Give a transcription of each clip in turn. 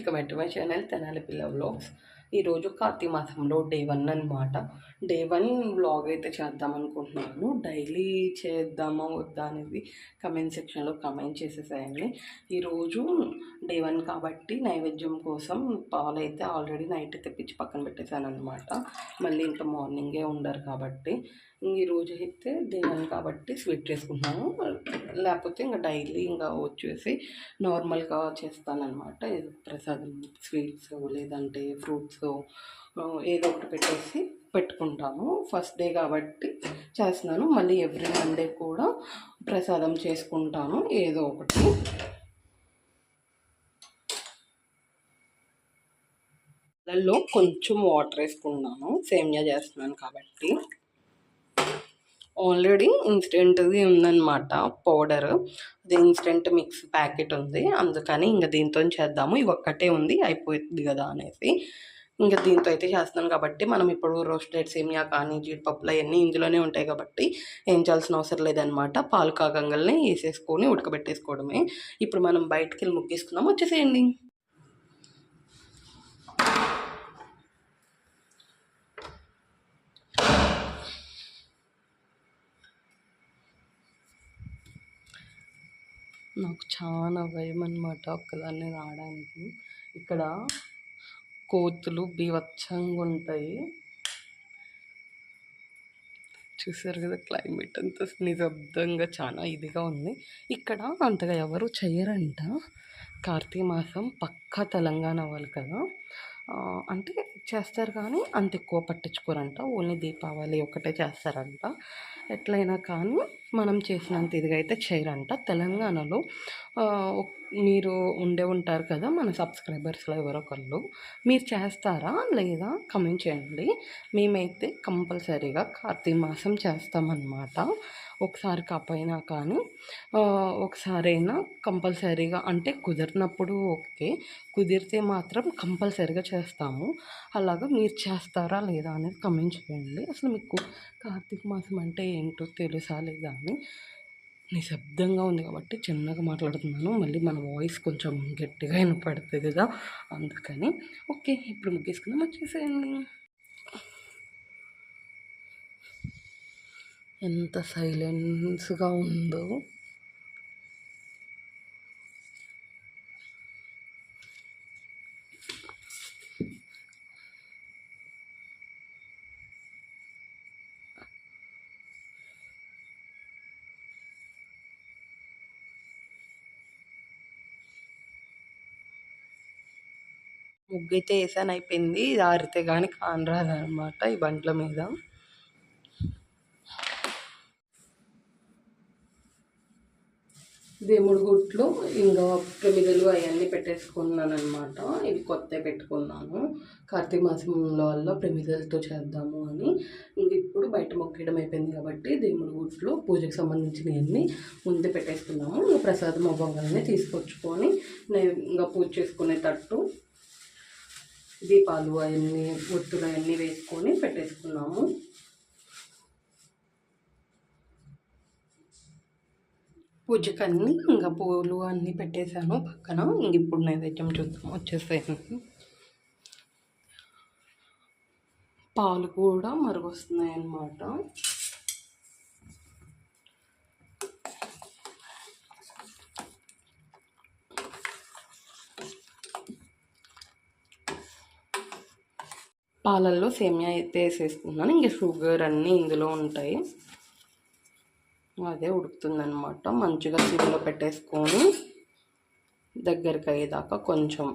Welcome back to my channel Tenali పిల్ల vlogs. ఈరోజు కార్తీక మాసంలో డే 1 అనమాట. డే 1 వ్లాగ్ అయితే చేద్దాం అనుకుంటున్నాను. డైలీ చేద్దామా వద్దా అనేది కమెంట్ సెక్షన్లో కమెంట్ చేసేసేయండి. ఈరోజు డే 1 కాబట్టి నైవేద్యం కోసం పాలు అయితే ఆల్రెడీ నైట్ తెప్పించి పక్కన పెట్టేశాను అనమాట. మళ్ళీ ఇంకా మార్నింగే ఉండరు కాబట్టి ఈరోజు అయితే డే 1 కాబట్టి స్వీట్ చేసుకుంటున్నాను. లేకపోతే ఇంకా డైలీ ఇంకా వచ్చేసి నార్మల్గా చేస్తానన్నమాట. ప్రసాదం స్వీట్స్ లేదంటే ఫ్రూట్స్ ఏదో ఒకటి పెట్టేసి పెట్టుకుంటాను. ఫస్ట్ డే కాబట్టి చేస్తున్నాను. మళ్ళీ ఎవ్రీ మండే కూడా ప్రసాదం చేసుకుంటాను ఏదో ఒకటి. దానిలో కొంచెం వాటర్ వేసుకున్నాను, సేమియా చేస్తున్నాను కాబట్టి. ఆల్రెడీ ఇన్స్టెంట్ది ఉందన్నమాట పౌడర్, అది ఇన్స్టెంట్ మిక్స్ ప్యాకెట్ ఉంది, అందుకని ఇంకా దీంతో చేద్దాము. ఇవి ఒక్కటే ఉంది అయిపోతుంది కదా అనేసి ఇంకా దీంతో అయితే చేస్తున్నాను. కాబట్టి మనం ఇప్పుడు రోస్టెడ్ సేమియా కానీ జీడిపప్పులు అవన్నీ ఇందులోనే ఉంటాయి కాబట్టి ఏం చేయాల్సిన అవసరం లేదనమాట. పాలు కాగంగానే వేసేసుకొని ఉడకబెట్టేసుకోవడమే. ఇప్పుడు మనం బయటకు వెళ్ళి ముగ్గేసుకుందాం, వచ్చేసేయండి. నాకు చాలా భయం అన్నమాట ఒక్కదాన్ని రావడానికి. ఇక్కడ కోతులు బీభత్సంగా ఉంటాయి. చూసారు కదా, క్లైమేట్ అంతా నిశ్శబ్దంగా చాలా ఇదిగా ఉంది. ఇక్కడ అంతగా ఎవరు చేయరంట. కార్తీక మాసం పక్కా తెలంగాణ వాళ్ళు కదా, అంటే చేస్తారు కానీ అంత ఎక్కువ పట్టించుకోరంట. ఓన్లీ దీపావళి ఒకటే చేస్తారంట. ఎట్లయినా కానీ మనం చేసినంత ఇదిగా అయితే చేయరంట. తెలంగాణలో మీరు ఉంటారు కదా మన సబ్స్క్రైబర్స్లో ఎవరొకళ్ళు, మీరు చేస్తారా లేదా కమెంట్ చేయండి. మేమైతే కంపల్సరీగా కార్తీక మాసం చేస్తామన్నమాట. ఒకసారి కాకపోయినా కానీ ఒకసారైనా కంపల్సరీగా, అంటే కుదిరినప్పుడు ఓకే, కుదిరితే మాత్రం కంపల్సరీగా చేస్తాము. అలాగా మీరు చేస్తారా లేదా అనేది కమెంట్ చేయండి. అసలు మీకు కార్తీక మాసం అంటే ఏంటో తెలుసా లేదా అని. నిశ్శబ్దంగా ఉంది కాబట్టి చిన్నగా మాట్లాడుతున్నాను, మళ్ళీ మన వాయిస్ కొంచెం గట్టిగా వినపడుతుంది కదా, అందుకని. ఓకే, ఇప్పుడు ముగ్గేసుకుందాం, వచ్చేసేయండి. ఎంత సైలెన్స్గా ఉందో. ముగ్గు అయితే వేసాను, అయిపోయింది. ఇది ఆరితే కానీ కానరాదనమాట ఈ బంట్ల మీద. దేవుడి గుట్లు ఇంకా ప్రమిదలు అవన్నీ పెట్టేసుకున్నాను అనమాట. ఇవి కొత్త పెట్టుకున్నాను కార్తీక మాసంలో వల్ల ప్రమిదలతో చేద్దాము అని. ఇంక ఇప్పుడు బయట మొక్కడం అయిపోయింది కాబట్టి దేవుడి గుట్లు పూజకు సంబంధించినవన్నీ ముందే పెట్టేసుకున్నాము. ఇంకా ప్రసాదం అవ్వగానే తీసుకొచ్చుకొని ఇంకా పూజ చేసుకునేటట్టు దీపాలు అవన్నీ ఒత్తులు అవన్నీ వేసుకొని పెట్టేసుకున్నాము. పూజకన్నీ ఇంకా పూలు అన్నీ పెట్టేశాను పక్కన. ఇంక ఇప్పుడు నైవేద్యం చూద్దాం, వచ్చేసాను. పాలు కూడా మరుగొస్తున్నాయి అన్నమాట. పాలల్లో సేమియా అయితే వేసేసుకున్నాను. ఇంక షుగర్ అన్నీ ఇందులో ఉంటాయి, అదే ఉడుకుతుందన్నమాట. మంచిగా సిమ్లో పెట్టేసుకొని దగ్గరికి అయ్యేదాకా కొంచెం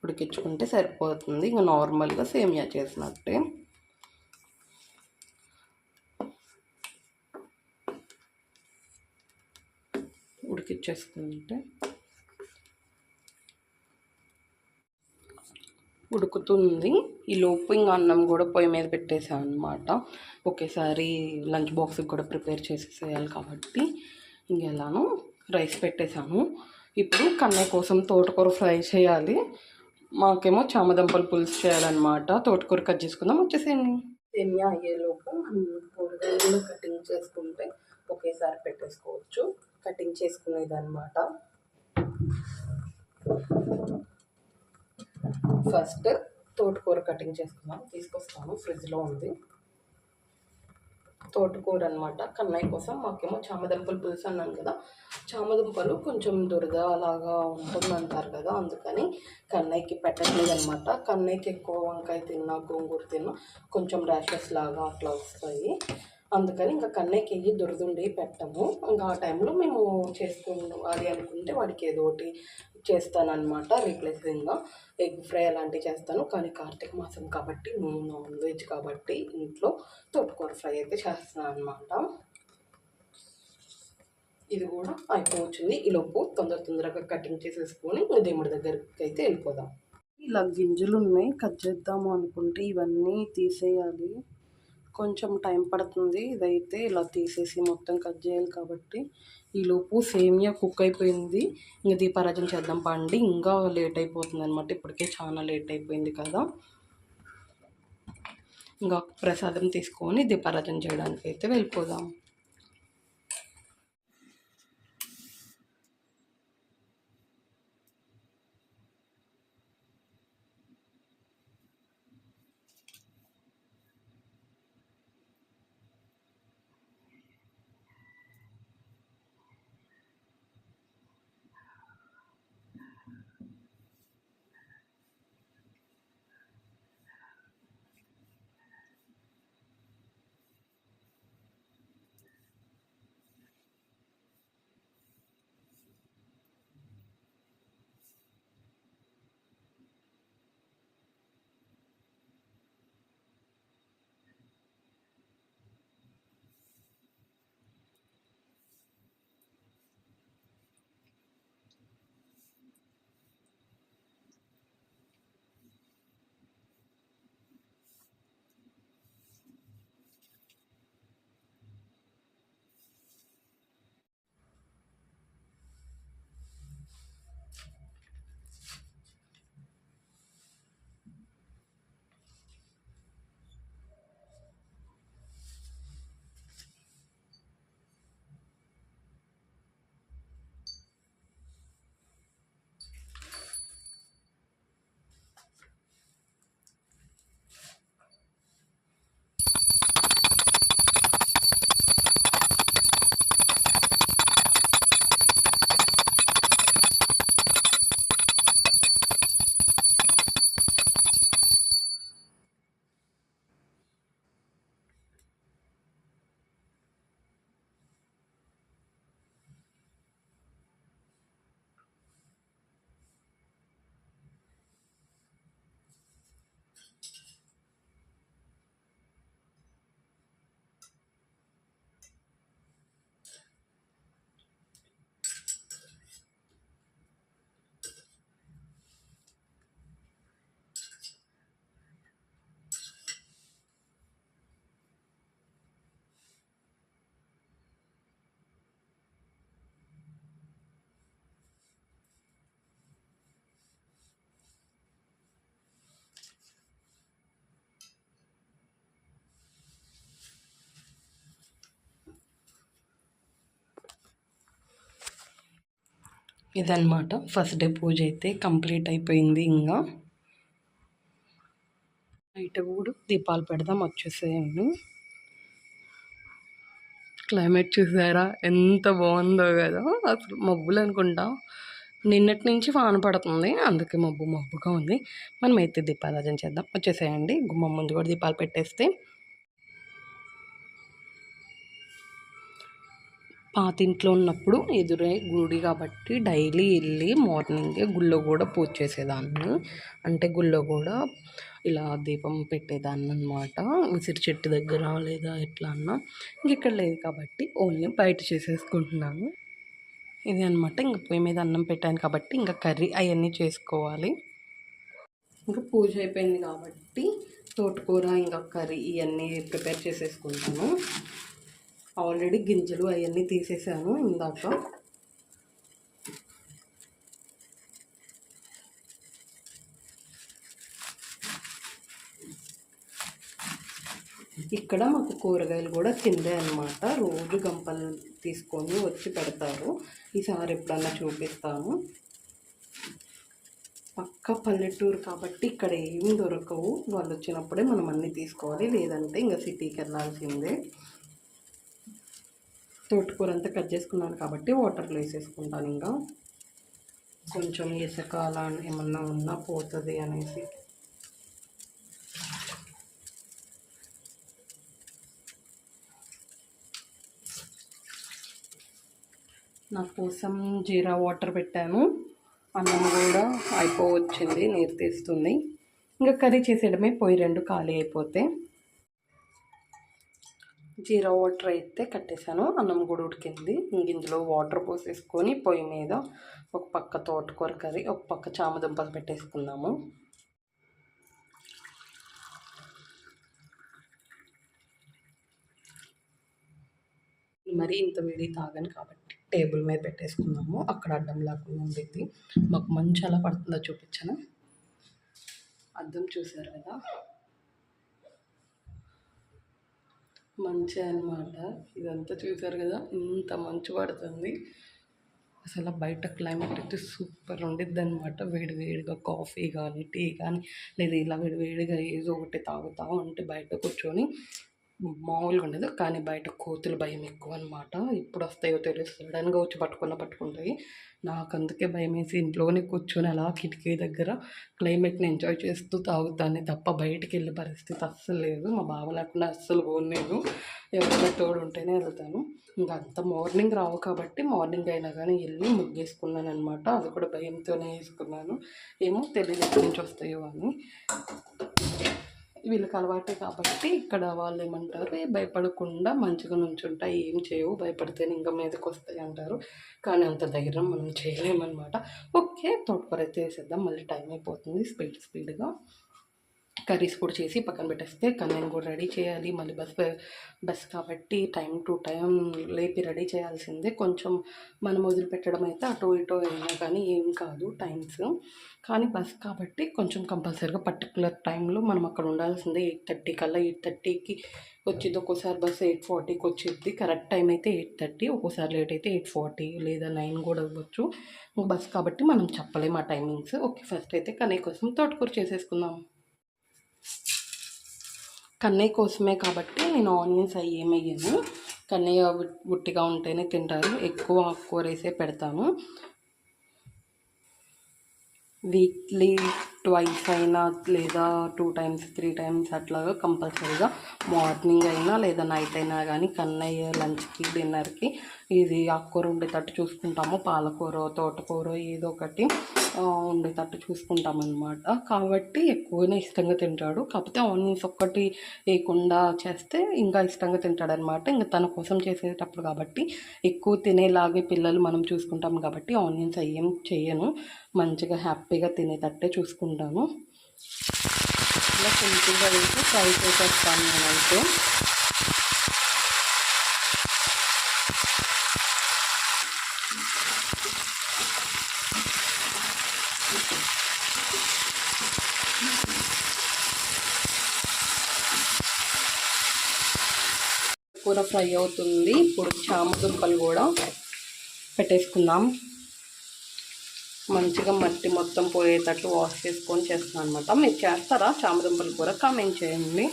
ఉడికించుకుంటే సరిపోతుంది. ఇంకా నార్మల్గా సేమియా చేసినట్టే. ఉడికిచ్చేసుకుంటే ఉడుకుతుంది. ఈ లోపు ఇంకా అన్నం కూడా పొయ్యి మీద పెట్టేసాను అనమాట. ఒకేసారి లంచ్ బాక్స్కి కూడా ప్రిపేర్ చేసేసేయాలి కాబట్టి ఇంకెలానో రైస్ పెట్టేశాను. ఇప్పుడు కన్నయ్య కోసం తోటకూర ఫ్రై చేయాలి, మాకేమో చామదుంపలు పులుసు చేయాలన్నమాట. తోటకూర కట్ చేసుకుందాం, వచ్చేసేయండి. సేమియా అయ్యేలోపు కూరగాయలు కటింగ్ చేసుకుంటే ఒకేసారి పెట్టేసుకోవచ్చు. కటింగ్ చేసుకునేది అనమాట. ఫస్ట్ తోటకూర కటింగ్ చేసుకున్నాం, తీసుకొస్తాను, ఫ్రిడ్జ్లో ఉంది. తోటకూర అనమాట. కన్నయ్య కోసం. మాకేమో చామదుంపలు పులుసు అన్నాను కదా, చామదుంపలు కొంచెం దురద అలాగా ఉంటుందంటారు కదా, అందుకని కన్నయ్యకి పెట్టట్లేదు అనమాట. కన్నయ్యకి ఎక్కువ వంకాయ తిన్నా గోంగూర తిన్నా కొంచెం ర్యాషెస్ లాగా అట్లా వస్తాయి. అందుకని ఇంకా కన్నయ్యకి వెయ్యి దురదుండి పెట్టము. ఇంకా ఆ టైంలో మేము చేసుకోవాలి అనుకుంటే వాడికి ఏదో ఒకటి చేస్తానన్నమాట. రీప్లేసింగ్గా ఎగ్ ఫ్రై అలాంటివి చేస్తాను. కానీ కార్తీక మాసం కాబట్టి నాన్ వెజ్ కాబట్టి ఇంట్లో తోటకూర ఫ్రై అయితే చేస్తాను అనమాట. ఇది కూడా అయిపోవచ్చింది. ఈలోపు తొందరగా కటింగ్ చేసేసుకొని దేవుడి దగ్గరికి అయితే వెళ్ళిపోదాం. ఇలా గింజలు ఉన్నాయి, కట్ చేద్దాము అనుకుంటే ఇవన్నీ తీసేయాలి, కొంచెం టైం పడుతుంది. ఇదైతే ఇలా తీసేసి మొత్తం కట్ చేయాలి కాబట్టి ఈలోపు సేమియా కుక్ అయిపోయింది. ఇంకా దీపారాజన చేద్దాం పండి, ఇంకా లేట్ అయిపోతుంది అనమాట. ఇప్పటికే చాలా లేట్ అయిపోయింది కదా. ఇంకా ప్రసాదం తీసుకొని దీపారాజన చేయడానికి అయితే వెళ్ళిపోదాం. ఇదన్నమాట ఫస్ట్ డే పూజ అయితే కంప్లీట్ అయిపోయింది. ఇంకా నైట్ కూడా దీపాలు పెడదాం వచ్చేసేయండి. క్లైమేట్ చూసారా ఎంత బాగుందో కదా, అసలు మబ్బులు అనుకుంటా నిన్నటి నుంచి వాన పడుతుంది, అందుకే మబ్బుగా ఉంది. మనం అయితే దీపారాజన చేద్దాం వచ్చేసేయండి. గుమ్మం ముందు కూడా దీపాలు పెట్టేస్తే పాతింట్లో ఉన్నప్పుడు ఎదురే గుడి కాబట్టి డైలీ వెళ్ళి మార్నింగే గుళ్ళో కూడా పూజ చేసేదాన్ని. అంటే గుళ్ళో కూడా ఇలా దీపం పెట్టేదాన్ని అనమాట, ఉసిరి చెట్టు దగ్గర లేదా ఎట్లా అన్నా. ఇంక ఇక్కడ లేదు కాబట్టి ఓన్లీ బయట చేసేసుకుంటున్నాను. ఇది అనమాట. ఇంక పొయ్యి మీద అన్నం పెట్టాను కాబట్టి ఇంకా కర్రీ అవన్నీ చేసుకోవాలి. ఇంకా పూజ అయిపోయింది కాబట్టి తోటకూర ఇంకా కర్రీ ఇవన్నీ ప్రిపేర్ చేసేసుకుంటాను. ఆల్రెడీ గింజలు అవన్నీ తీసేసాను ఇందాక. ఇక్కడ మాకు కూరగాయలు కూడా కిందే అనమాట, రోజు గంపలు తీసుకొని వచ్చి పెడతారు. ఈసారి ఎప్పుడన్నా చూపిస్తాను. పక్క పల్లెటూరు కాబట్టి ఇక్కడ ఏం దొరకవు. వాళ్ళు వచ్చినప్పుడే మనం అన్నీ తీసుకోవాలి, లేదంటే ఇంకా సిటీకి వెళ్ళాల్సిందే. తోటకూర అంతా కట్ చేసుకున్నాను కాబట్టి వాటర్లో వేసేసుకుంటాను. ఇంకా కొంచెం ఇసుక అలా ఏమన్నా ఉన్నా పోతుంది అనేసి. నా కోసం జీరా వాటర్ పెట్టాను. అన్నం కూడా అయిపోవచ్చింది, నీరు తీస్తుంది. ఇంకా కర్రీ చేసేయడమే, పొయ్యి 2 ఖాళీ అయిపోతే. జీరా వాటర్ అయితే కట్టేశాను, అన్నం కూడా ఉడికింది. ఇంక ఇందులో వాటర్ పోసేసుకొని పొయ్యి మీద ఒక పక్క తోటకూర కర్రీ, ఒక పక్క చామదుంపలు పెట్టేసుకుందాము. మరీ ఇంత వేడి తాగను కాబట్టి టేబుల్ మీద పెట్టేసుకున్నాము, అక్కడ అడ్డం లేకుండా ఉండిద్ది. మాకు మంచి ఎలా పడుతుందో చూపించాను. అద్దం చూసారు కదా, మంచి అనమాట. ఇదంతా చూసారు కదా, ఇంత మంచు పడుతుంది. అసలు బయట క్లైమేట్ అయితే సూపర్ ఉండిద్ది అనమాట. వేడి వేడిగా కాఫీ కానీ టీ కానీ, లేదా ఇలా వేడి వేడిగా ఏదో ఒకటి తాగుతూ ఉంటే బయట కూర్చొని మామూలుగా ఉండదు. కానీ బయట కోతులు భయం ఎక్కువ అనమాట. ఎప్పుడు వస్తాయో తెలియదు, సడన్గా వచ్చి పట్టుకుంటాయి. నాకు అందుకే భయం వేసి ఇంట్లోనే కూర్చొని అలా కిటికీ దగ్గర క్లైమేట్ని ఎంజాయ్ చేస్తూ తాగుతాను తప్ప బయటికి వెళ్ళే పరిస్థితి అస్సలు లేదు. మా బావ లేకుండా అస్సలు పోలేదు, ఎవరైనా తోడు ఉంటేనే వెళ్తాను. ఇంకా అంత మార్నింగ్ రావు కాబట్టి మార్నింగ్ అయినా కానీ వెళ్ళి ముగ్గేసుకున్నాను అనమాట. అది కూడా భయంతోనే వేసుకున్నాను, ఏమో తెలియదు ఎక్కడి నుంచి వస్తాయో అని. వీళ్ళకి అలవాటే కాబట్టి ఇక్కడ వాళ్ళు ఏమంటారు, భయపడకుండా మంచిగా నుంచుంటాయి, ఏం చేయవు, భయపడితేనే ఇంకా మీదకి వస్తాయి అంటారు. కానీ అంత ధైర్యం మనం చేయలేమన్నమాట. ఓకే, తోటకూర అయితే వేసేద్దాం, మళ్ళీ టైం అయిపోతుంది. స్పీడ్గా కర్రీస్ కూడా చేసి పక్కన పెట్టేస్తే కళ్యాణ్ కూడా రెడీ చేయాలి. మళ్ళీ బస్ కాబట్టి టైం టు టైం లేపి రెడీ చేయాల్సిందే. కొంచెం మనం వదిలిపెట్టడం అయితే అటు ఇటు అయినా కానీ ఏం కాదు టైమ్స్. కానీ బస్ కాబట్టి కొంచెం కంపల్సరీగా పర్టికులర్ టైంలో మనం అక్కడ ఉండాల్సిందే. 8:30 కల్లా, 8:30కి వచ్చింది. ఒక్కోసారి బస్సు 8:40కి వచ్చింది. కరెక్ట్ టైం అయితే 8:30, ఒక్కోసారి లేట్ అయితే 8:40 లేదా 9 కూడా అవ్వచ్చు. బస్ కాబట్టి మనం చెప్పలేము ఆ టైమింగ్స్. ఓకే, ఫస్ట్ అయితే కన్నయ్య కోసం తోటకూర చేసేసుకుందాం. కన్నయ్య కోసమే కాబట్టి నేను ఆనియన్స్ అవి ఏమయ్యాను. కన్నయ్య ఉట్టిగా ఉంటేనే తింటారు, ఎక్కువ ఆకుకూర వేసే పెడతాను. వీక్లీ ట్వైస్ అయినా లేదా 2 times 3 times అట్లాగా కంపల్సరీగా మార్నింగ్ అయినా లేదా నైట్ అయినా కానీ కన్నయ్య లంచ్కి డిన్నర్కి ఇది ఆకుకూర ఉండేటట్టు చూసుకుంటాము. పాలకూర, తోటకూర ఏదో ఒకటి ఉండేటట్టు చూసుకుంటామన్నమాట. కాబట్టి ఎక్కువనే ఇష్టంగా తింటాడు. కాకపోతే ఆనియన్స్ ఒక్కటి వేయకుండా చేస్తే ఇంకా ఇష్టంగా తింటాడనమాట. ఇంకా తన కోసం చేసేటప్పుడు కాబట్టి ఎక్కువ తినేలాగే పిల్లలు మనం చూసుకుంటాం కాబట్టి ఆనియన్స్ ఏం చేయను, మంచిగా హ్యాపీగా తినేటట్టే చూసుకుంటాను. ఇలా సింపుల్గా వేసి ఫ్రై చేసేస్తాను నేనైతే. కూర ఫ్రై అవుతుంది. ఇప్పుడు చామదుంపలు కూడా పెట్టేసుకుందాం. మంచిగా మట్టి మొత్తం పోయేటట్లు వాష్ చేసుకొని చేస్తున్నాను అనమాట. మీరు చేస్తారా చామదుంపల కూర? కామెంట్ చేయండి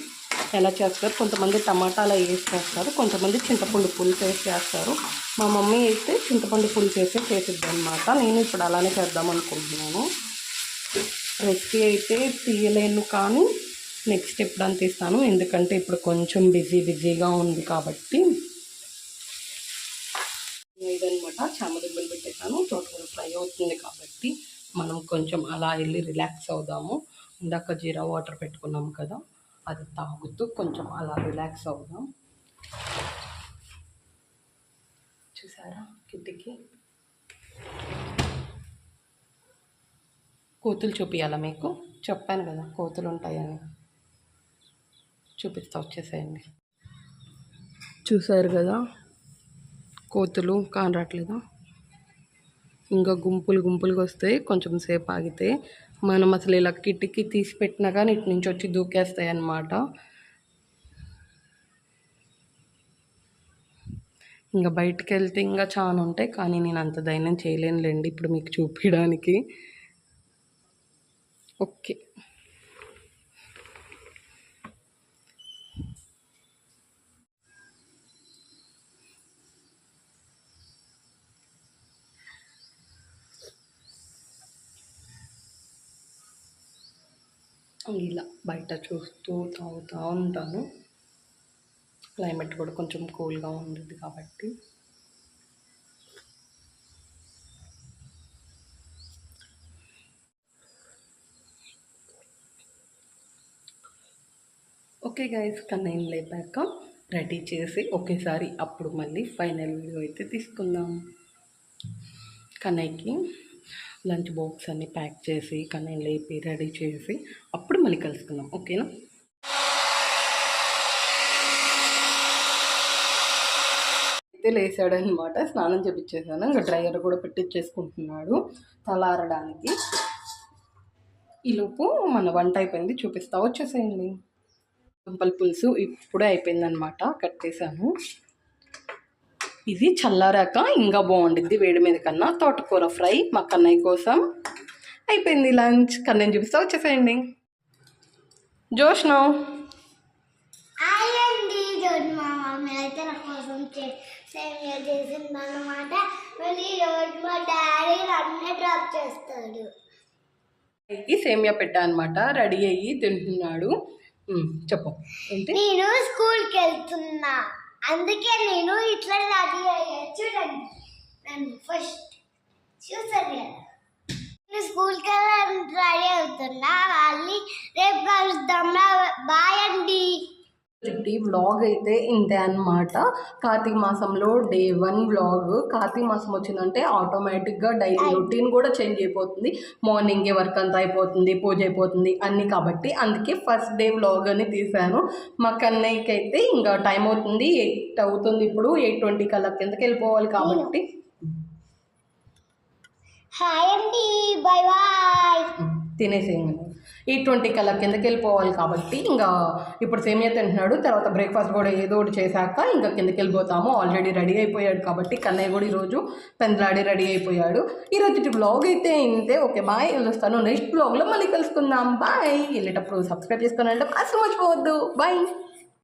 ఎలా చేస్తారు. కొంతమంది టమాటాలు వేసి చేస్తారు, కొంతమంది చింతపండు పులుసు వేసి చేస్తారు. మా మమ్మీ అయితే చింతపండు పులుసు వేసి చేసిద్ది అనమాట. నేను ఇప్పుడు అలానే చేద్దాం అనుకుంటున్నాను. రెసిపీ అయితే తీయలేను కానీ నెక్స్ట్ ఎప్పుడని తీస్తాను, ఎందుకంటే ఇప్పుడు కొంచెం బిజీగా ఉంది కాబట్టి. ఇదనమాట, చామదుంపలు పెట్టేసాను. తోటకూర ఫ్రై అవుతుంది కాబట్టి మనం కొంచెం అలా వెళ్ళి రిలాక్స్ అవుదాము. ఇందాక జీరా వాటర్ పెట్టుకున్నాము కదా, అది తాగుతూ కొంచెం అలా రిలాక్స్ అవుదాం. చూసారా కిటికీ, కోతులు చూపించాలా మీకు? చెప్పాను కదా కోతులు ఉంటాయని, చూపిస్తా, వచ్చేసేయండి. చూసారు కదా కోతులు, కానరాట్లేదా? ఇంకా గుంపులుగా వస్తాయి. కొంచెం సేపు ఆగితే మనం అసలు ఇలా కిటికీ తీసి పెట్టినా కానీ ఇటు నుంచి వచ్చి దూకేస్తాయి అన్నమాట. ఇంకా బయటికి వెళ్తే ఇంకా చాలా ఉంటాయి, కానీ నేను అంత ధైర్యం చేయలేనులేండి ఇప్పుడు మీకు చూపించడానికి. ఓకే. ఇలా బయట చూస్తూ తాగుతూ ఉంటాను. క్లైమేట్ కూడా కొంచెం కూల్గా ఉంది కాబట్టి. ఓకే గైస్, కన్నయ్యని లేపాక రెడీ చేసి ఒకేసారి అప్పుడు మళ్ళీ ఫైనల్ వీడియో అయితే తీసుకుందాం. కన్నయ్యకి లంచ్ బాక్స్ అన్ని ప్యాక్ చేసి కన్నయ్యని లేపి రెడీ చేసి అప్పుడు మళ్ళీ కలుసుకుందాం. ఓకేనా? అయితే లేసాడనమాట. స్నానం చేపించేసాను. ఇంకా డ్రైయర్ కూడా పెట్టించేసుకుంటున్నాడు తలారడానికి. ఈలోపు మన వంట అయిపోయింది, చూపిస్తా, వచ్చేసేయండి. దుంపల పులుసు ఇప్పుడే అయిపోయిందనమాట, కట్టేసాను. ఇది చల్లారాక ఇంకా బాగుండిద్ది వేడి మీద కన్నా. తోటకూర ఫ్రై మా కన్నయ్య కోసం. అయిపోయింది లంచ్. కన్నయ్యని చూపిస్తా, వచ్చేసేయండి. జోష్న అయితే నా కోసం సేమియా చేసిందన్నమాట. మళ్ళీ రోజు మా డాడీ అన్నీ డ్రాప్ చేస్తాడు. సేమియా పెట్టా అనమాట, రెడీ అయ్యి తింటున్నాడు. చెప్పు ఏంటి? నేను స్కూల్కి వెళ్తున్నా, అందుకే నేను ఇట్లా రెడీ అయ్యా. చూడండి, నన్ను ఫస్ట్ చూసాను కదా. నేను స్కూల్కి వెళ్ళి రెడీ అవుతున్నా. మళ్ళీ రేపు కలుద్దాం. బాయ్ అండి. వ్లాగ్ అయితే ఇంతే అనమాట. కార్తీక మాసంలో డే 1 వ్లాగ్. కార్తీక మాసం వచ్చిందంటే ఆటోమేటిక్గా డైలీ రొటీన్ కూడా చేంజ్ అయిపోతుంది. మార్నింగే వర్క్ అంతా అయిపోతుంది, పూజ అయిపోతుంది అన్నీ. కాబట్టి అందుకే ఫస్ట్ డే వ్లాగ్ అని తీశాను. మా కన్నయ్యకి అయితే ఇంకా టైం అవుతుంది, 8 అవుతుంది. ఇప్పుడు 8:20 కల్లా కిందకి వెళ్ళిపోవాలి కాబట్టి. హాయ్ అండి, బాయ్ బాయ్. తినేసేయండి. 8:20 కల్లా కిందకి వెళ్ళిపోవాలి కాబట్టి ఇంకా ఇప్పుడు సేమియా తింటున్నాడు. తర్వాత బ్రేక్ఫాస్ట్ కూడా ఏదో ఒకటి చేశాక ఇంకా కిందకి వెళ్ళిపోతాము. ఆల్రెడీ రెడీ అయిపోయాడు కాబట్టి కన్నయ్య కూడా ఈరోజు పెందలాడి రెడీ అయిపోయాడు. ఈరోజు బ్లాగ్ అయితే ఇంతే. ఓకే బాయ్, వెళ్ళొస్తాను. నెక్స్ట్ బ్లాగ్లో మళ్ళీ కలుసుకుందాం. బాయ్. వెళ్ళేటప్పుడు సబ్స్క్రైబ్ చేసుకోవాలంటే అసలు మర్చిపోవద్దు. బాయ్.